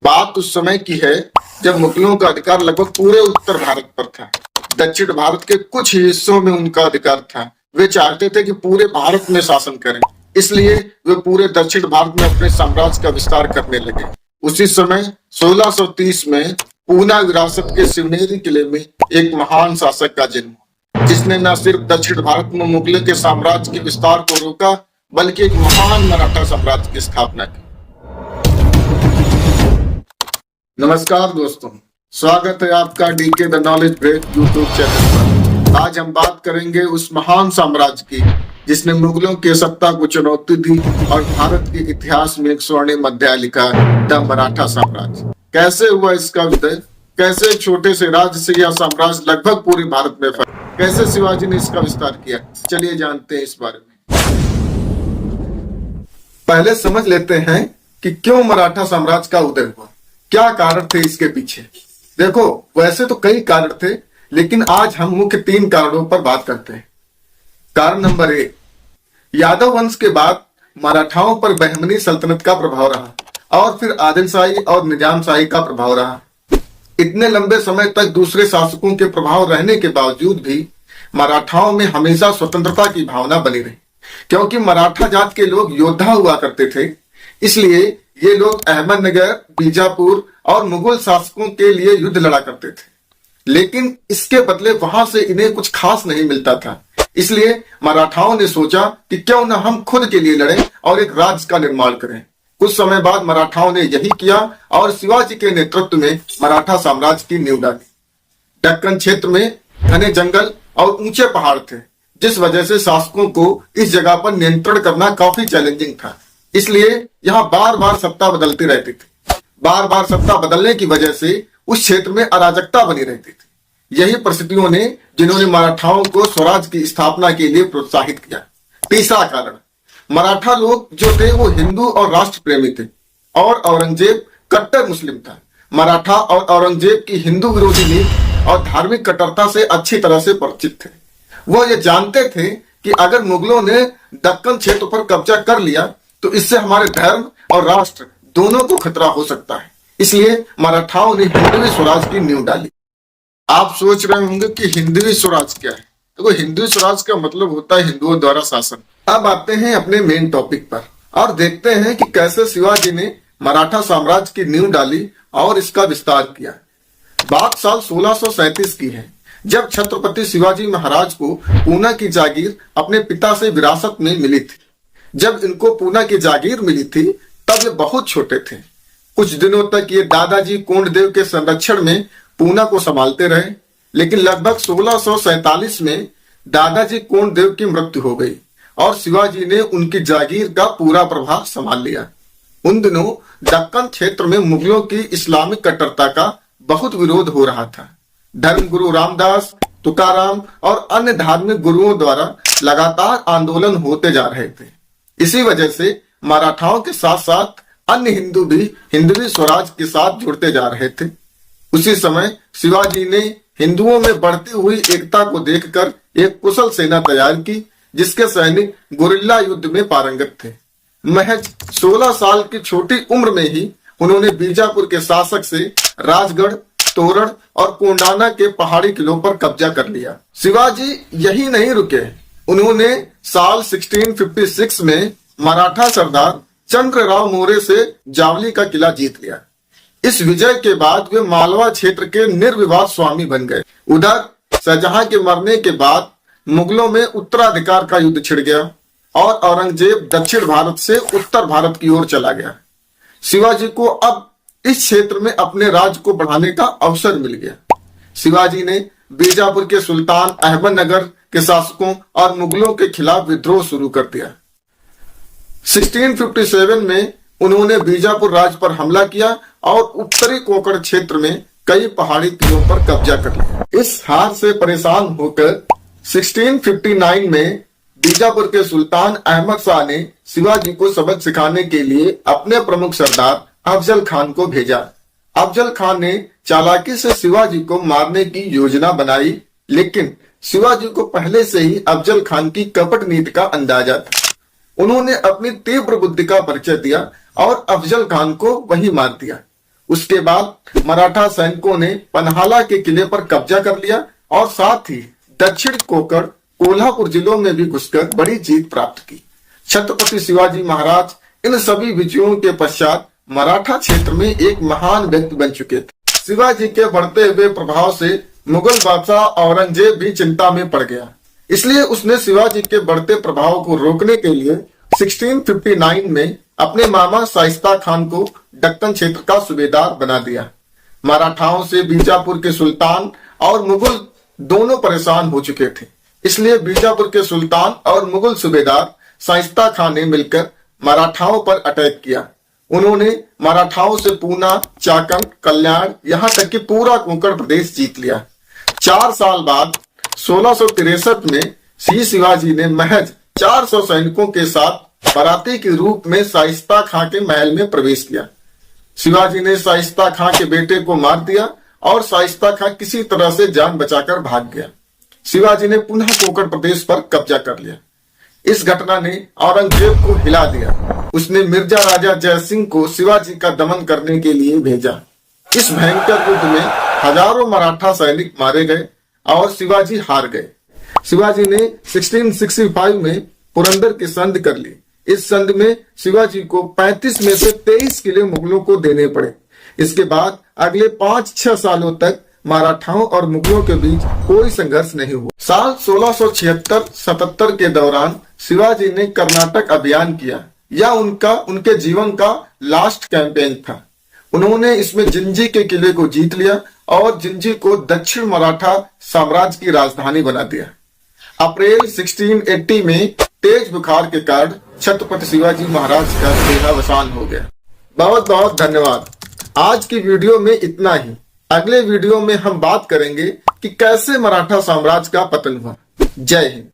बात उस समय की है जब मुगलों का अधिकार लगभग पूरे उत्तर भारत पर था। दक्षिण भारत के कुछ हिस्सों में उनका अधिकार था। वे चाहते थे कि पूरे भारत में शासन करें, इसलिए वे पूरे दक्षिण भारत में अपने साम्राज्य का विस्तार करने लगे। उसी समय 1630 में पूना विरासत के शिवनेरी किले में एक महान शासक का जन्म हुआ, जिसने न सिर्फ दक्षिण भारत में मुगलों के साम्राज्य के विस्तार को रोका, बल्कि एक महान मराठा साम्राज्य की स्थापना की। नमस्कार दोस्तों, स्वागत है आपका DK the knowledge break YouTube channel पर। आज हम बात करेंगे उस महान साम्राज्य की जिसने मुगलों के सत्ता को चुनौती दी और भारत के इतिहास में एक स्वर्णिम अध्याय लिखा, द मराठा साम्राज्य। कैसे हुआ इसका उदय, कैसे एक छोटे से राज्य से यह साम्राज्य लगभग पूरे भारत में फैला, कैसे शिवाजी ने इसका विस्तार किया, चलिए जानते हैं इस बारे में। पहले समझ लेते हैं कि क्यों मराठा साम्राज्य का उदय हुआ, क्या कारण थे इसके पीछे। देखो, वैसे तो कई कारण थे, लेकिन आज हम मुख्य 3 कारणों पर बात करते हैं। कारण नंबर 1, यादव वंश के बाद मराठाओं पर बहमनी सल्तनत का प्रभाव रहा और फिर आदिलशाही और निजामशाही का प्रभाव रहा। इतने लंबे समय तक दूसरे शासकों के प्रभाव रहने के बावजूद भी मराठाओं में हमेशा स्वतंत्रता की भावना बनी रही, क्योंकि मराठा जात के लोग योद्धा हुआ करते थे। इसलिए ये लोग अहमदनगर, बीजापुर और मुगल शासकों के लिए युद्ध लड़ा करते थे, लेकिन इसके बदले वहां से इन्हें कुछ खास नहीं मिलता था। इसलिए मराठाओं ने सोचा कि क्यों न हम खुद के लिए लड़ें और एक राज्य का निर्माण करें। कुछ समय बाद मराठाओं ने यही किया और शिवाजी के नेतृत्व में मराठा साम्राज्य की नींव डाली। दक्कन क्षेत्र में घने जंगल और ऊंचे पहाड़ थे, जिस वजह से शासकों को इस जगह पर नियंत्रण करना काफी चैलेंजिंग था। इसलिए यहाँ बार बार सत्ता बदलती रहती थी। बार बार सत्ता बदलने की वजह से उस क्षेत्र में अराजकता बनी रहती थी। यही परिस्थितियों ने जिन्होंने मराठाओं को स्वराज की स्थापना के लिए प्रोत्साहित किया। तीसरा कारण, मराठा लोग जो थे वो हिंदू और राष्ट्र प्रेमी थे और औरंगजेब कट्टर मुस्लिम था। मराठा और औरंगजेब की हिंदू विरोधी नीति और धार्मिक कट्टरता से अच्छी तरह से परिचित थे। वो ये जानते थे कि अगर मुगलों ने दक्कन क्षेत्र पर कब्जा कर लिया तो इससे हमारे धर्म और राष्ट्र दोनों को खतरा हो सकता है। इसलिए मराठाओं ने हिंदवी स्वराज की नींव डाली। आप सोच रहे होंगे कि हिंदवी स्वराज क्या है। तो हिंदवी स्वराज का मतलब होता है हिंदुओं द्वारा शासन। अब आते हैं अपने मेन टॉपिक पर और देखते हैं कि कैसे शिवाजी ने मराठा साम्राज्य की नींव डाली और इसका विस्तार किया। बात साल 1637 की है, जब छत्रपति शिवाजी महाराज को पूना की जागीर अपने पिता से विरासत में मिली थी। जब इनको पूना की जागीर मिली थी तब ये बहुत छोटे थे। कुछ दिनों तक ये दादाजी कोंडदेव के संरक्षण में पूना को संभालते रहे, लेकिन लगभग 1647 में दादाजी कोंडदेव की मृत्यु हो गई और शिवाजी ने उनकी जागीर का पूरा प्रभाव संभाल लिया। उन दिनों दक्कन क्षेत्र में मुगलों की इस्लामिक कट्टरता का बहुत विरोध हो रहा था। धर्मगुरु रामदास, तुकाराम और अन्य धार्मिक गुरुओं द्वारा लगातार आंदोलन होते जा रहे थे। इसी वजह से मराठाओं के साथ साथ अन्य हिंदू भी हिंदवी स्वराज के साथ जुड़ते जा रहे थे। उसी समय शिवाजी ने हिंदुओं में बढ़ती हुई एकता को देखकर एक कुशल सेना तैयार की, जिसके सैनिक गुरिल्ला युद्ध में पारंगत थे। महज 16 साल की छोटी उम्र में ही उन्होंने बीजापुर के शासक से राजगढ़, तोरण और कोंडाना के पहाड़ी किलों पर कब्जा कर लिया। शिवाजी यही नहीं रुके, उन्होंने साल 1656 में मराठा सरदार चंद्रराव मोरे से जावली का किला जीत लिया। इस विजय के बाद वे मालवा क्षेत्र के निर्विवाद स्वामी बन गए। उधर शाहजहां के मरने के बाद मुगलों में उत्तराधिकार का युद्ध छिड़ गया और औरंगजेब दक्षिण भारत से उत्तर भारत की ओर चला गया। शिवाजी को अब इस क्षेत्र में अपने राज्य को बढ़ाने का अवसर मिल गया। शिवाजी ने बीजापुर के सुल्तान अहमदनगर के शासकों और मुगलों के खिलाफ विद्रोह शुरू कर दिया। 1657 में उन्होंने बीजापुर राज्य पर हमला किया और उत्तरी कोंकण क्षेत्र में कई पहाड़ी किलों पर कब्जा कर लिया। इस हार से परेशान होकर 1659 में बीजापुर के सुल्तान अहमद शाह ने शिवाजी को सबक सिखाने के लिए अपने प्रमुख सरदार अफजल खान को भेजा। अफजल खान ने चालाकी से शिवाजी को मारने की योजना बनाई, लेकिन शिवाजी को पहले से ही अफजल खान की कपट नीति का अंदाजा था। उन्होंने अपनी तीव्र बुद्धि का परिचय दिया और अफजल खान को वही मार दिया। उसके बाद मराठा सैनिकों ने पन्हाला के किले पर कब्जा कर लिया और साथ ही दक्षिण कोकण, कोल्हापुर जिलों में भी घुसकर बड़ी जीत प्राप्त की। छत्रपति शिवाजी महाराज इन सभी विजयों के पश्चात मराठा क्षेत्र में एक महान व्यक्ति बन चुके थे। शिवाजी के बढ़ते हुए प्रभाव से मुगल बादशाह औरंगजेब भी चिंता में पड़ गया, इसलिए उसने शिवाजी के बढ़ते प्रभाव को रोकने के लिए 1659 में अपने मामा शाइस्ता खान को दक्कन क्षेत्र का सूबेदार बना दिया। मराठाओं से बीजापुर के सुल्तान और मुगल दोनों परेशान हो चुके थे, इसलिए बीजापुर के सुल्तान और मुगल सूबेदार शाइस्ता खान ने मिलकर मराठाओं पर अटैक किया। उन्होंने मराठाओं से पूना, चाकन, कल्याण, यहाँ तक कि पूरा कोंकण प्रदेश जीत लिया। 4 साल बाद 1663 में श्री शिवाजी ने महज 400 सैनिकों के साथ बाराती के रूप में शाइस्ता खां के महल में प्रवेश किया। शिवाजी ने शाइस्ता खां के बेटे को मार दिया और शाइस्ता खां किसी तरह से जान बचाकर भाग गया। शिवाजी ने पुनः कोंकण प्रदेश पर कब्जा कर लिया। इस घटना ने औरंगजेब को हिला दिया। उसने मिर्जा राजा जयसिंह को शिवाजी का दमन करने के लिए भेजा। इस भयंकर युद्ध में हजारों मराठा सैनिक मारे गए और शिवाजी हार गए। शिवाजी ने 1665 में पुरंदर की संधि कर ली। इस संधि में शिवाजी को 35 में से 23 किले मुगलों को देने पड़े। इसके बाद अगले 5-6 सालों तक मराठाओं और मुगलों के बीच कोई संघर्ष नहीं हुआ। साल 1676-77 के दौरान शिवाजी ने कर्नाटक अभियान किया। यह उनके जीवन का लास्ट कैंपेन था। उन्होंने इसमें जिंजी के किले को जीत लिया और जिंजी को दक्षिण मराठा साम्राज्य की राजधानी बना दिया। अप्रैल 1680 में तेज बुखार के कारण छत्रपति शिवाजी महाराज का देहावसान हो गया। बहुत बहुत धन्यवाद। आज की वीडियो में इतना ही। अगले वीडियो में हम बात करेंगे कि कैसे मराठा साम्राज्य का पतन हुआ। जय हिंद।